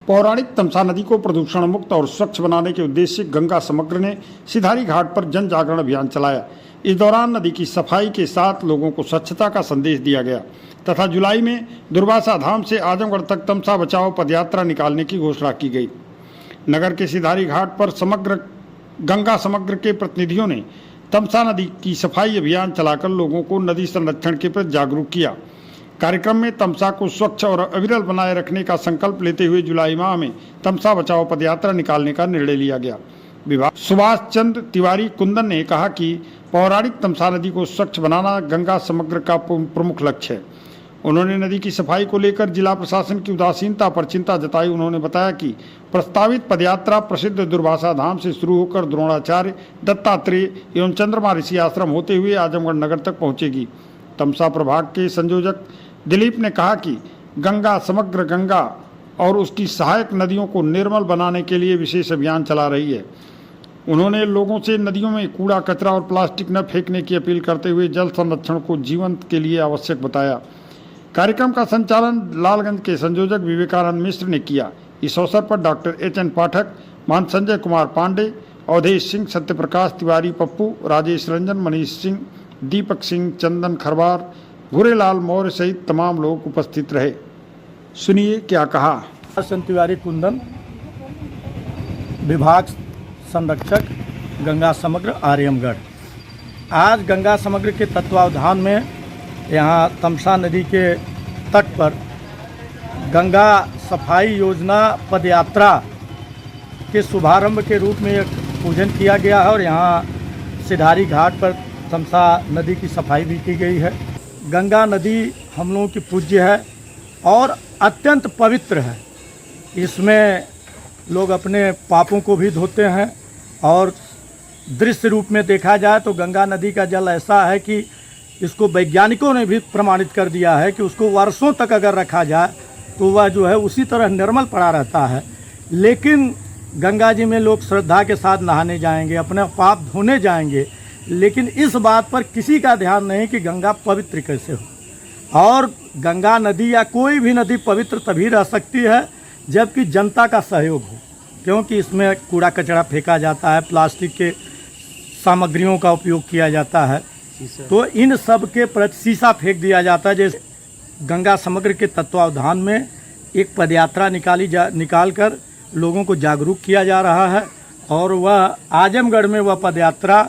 पौराणिक तमसा नदी को प्रदूषण मुक्त और स्वच्छ बनाने के उद्देश्य से गंगा समग्र ने सिधारी घाट पर जन जागरण अभियान चलाया। इस दौरान नदी की सफाई के साथ लोगों को स्वच्छता का संदेश दिया गया तथा जुलाई में दुर्वासा धाम से आजमगढ़ तक तमसा बचाओ पदयात्रा निकालने की घोषणा की गई। नगर के सिधारी घाट पर गंगा समग्र के प्रतिनिधियों ने तमसा नदी की सफाई अभियान चलाकर लोगों को नदी संरक्षण के प्रति जागरूक किया। कार्यक्रम में तमसा को स्वच्छ और अविरल बनाए रखने का संकल्प लेते हुए जुलाई माह में तमसा बचाओ पदयात्रा निकालने का निर्णय लिया गया। विभाग सुभाष चंद्र तिवारी कुंदन ने कहा कि पौराणिक तमसा नदी को स्वच्छ बनाना गंगा समग्र का प्रमुख लक्ष्य है। उन्होंने नदी की सफाई को लेकर जिला प्रशासन की उदासीनता पर चिंता जताई। उन्होंने बताया कि प्रस्तावित पदयात्रा प्रसिद्ध दुर्वासा धाम से शुरू होकर द्रोणाचार्य, दत्तात्रेय एवं चंद्रमा ऋषि आश्रम होते हुए आजमगढ़ नगर तक पहुंचेगी। तमसा प्रभाग के संयोजक दिलीप ने कहा कि गंगा समग्र गंगा और उसकी सहायक नदियों को निर्मल बनाने के लिए विशेष अभियान चला रही है। उन्होंने लोगों से नदियों में कूड़ा कचरा और प्लास्टिक न फेंकने की अपील करते हुए जल संरक्षण को जीवन के लिए आवश्यक बताया। कार्यक्रम का संचालन लालगंज के संयोजक विवेकानंद मिश्र ने किया। इस अवसर पर डॉक्टर एच.एन. पाठक, मान संजय कुमार पांडे, अवधेश सिंह, सत्यप्रकाश तिवारी, पप्पू, राजेश रंजन, मनीष सिंह, दीपक सिंह, चंदन खरवार, घुरेलाल मौर्य सहित तमाम लोग उपस्थित रहे। सुनिए क्या कहा। तिवारी कुंदन, विभाग संरक्षक, गंगा समग्र, आर्यमगढ़। आज गंगा समग्र के तत्वावधान में यहाँ तमसा नदी के तट पर गंगा सफाई योजना पदयात्रा के शुभारंभ के रूप में एक पूजन किया गया है और यहाँ सिधारी घाट पर तमसा नदी की सफाई भी की गई है। गंगा नदी हम लोगों की पूज्य है और अत्यंत पवित्र है। इसमें लोग अपने पापों को भी धोते हैं और दृश्य रूप में देखा जाए तो गंगा नदी का जल ऐसा है कि इसको वैज्ञानिकों ने भी प्रमाणित कर दिया है कि उसको वर्षों तक अगर रखा जाए तो वह जो है उसी तरह निर्मल पड़ा रहता है। लेकिन गंगा जी में लोग श्रद्धा के साथ नहाने जाएंगे, अपने पाप धोने जाएंगे, लेकिन इस बात पर किसी का ध्यान नहीं कि गंगा पवित्र कैसे हो। और गंगा नदी या कोई भी नदी पवित्र तभी रह सकती है जबकि जनता का सहयोग हो, क्योंकि इसमें कूड़ा कचरा फेंका जाता है, प्लास्टिक के सामग्रियों का उपयोग किया जाता है, तो इन सब के प्रति शीशा फेंक दिया जाता है। जैसे गंगा समग्र के तत्वावधान में एक पदयात्रा निकाल कर लोगों को जागरूक किया जा रहा है और वह आजमगढ़ में वह पदयात्रा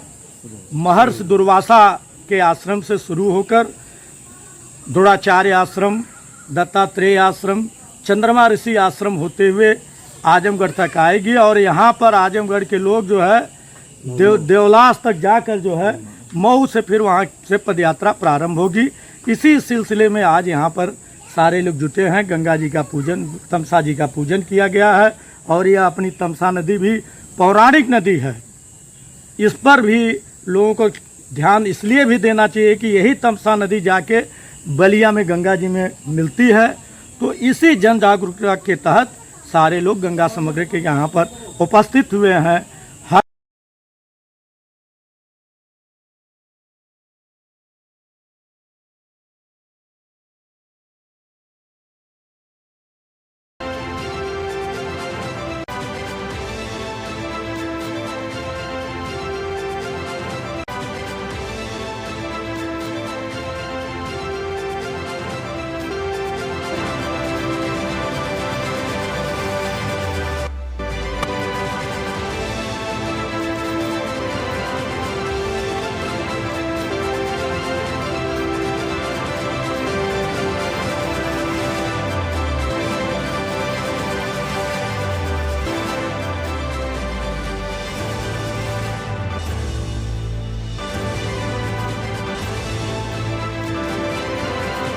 महर्षि दुर्वासा के आश्रम से शुरू होकर द्रोणाचार्य आश्रम, दत्तात्रेय आश्रम, चंद्रमा ऋषि आश्रम होते हुए आजमगढ़ तक आएगी और यहाँ पर आजमगढ़ के लोग जो है देवलास तक जाकर जो है मऊ से फिर वहाँ से पदयात्रा प्रारंभ होगी। इसी सिलसिले में आज यहाँ पर सारे लोग जुटे हैं। गंगा जी का पूजन, तमसा जी का पूजन किया गया है और यह अपनी तमसा नदी भी पौराणिक नदी है। इस पर भी लोगों को ध्यान इसलिए भी देना चाहिए कि यही तमसा नदी जाके बलिया में गंगा जी में मिलती है। तो इसी जन जागरूकता के तहत सारे लोग गंगा समग्र के यहाँ पर उपस्थित हुए हैं।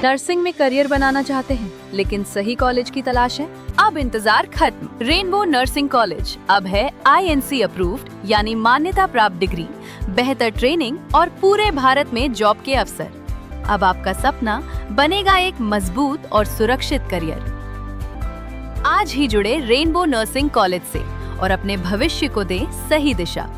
नर्सिंग में करियर बनाना चाहते हैं लेकिन सही कॉलेज की तलाश है? अब इंतजार खत्म। रेनबो नर्सिंग कॉलेज अब है INC अप्रूव्ड यानी मान्यता प्राप्त डिग्री, बेहतर ट्रेनिंग और पूरे भारत में जॉब के अवसर। अब आपका सपना बनेगा एक मजबूत और सुरक्षित करियर। आज ही जुड़े रेनबो नर्सिंग कॉलेज से और अपने भविष्य को दें सही दिशा।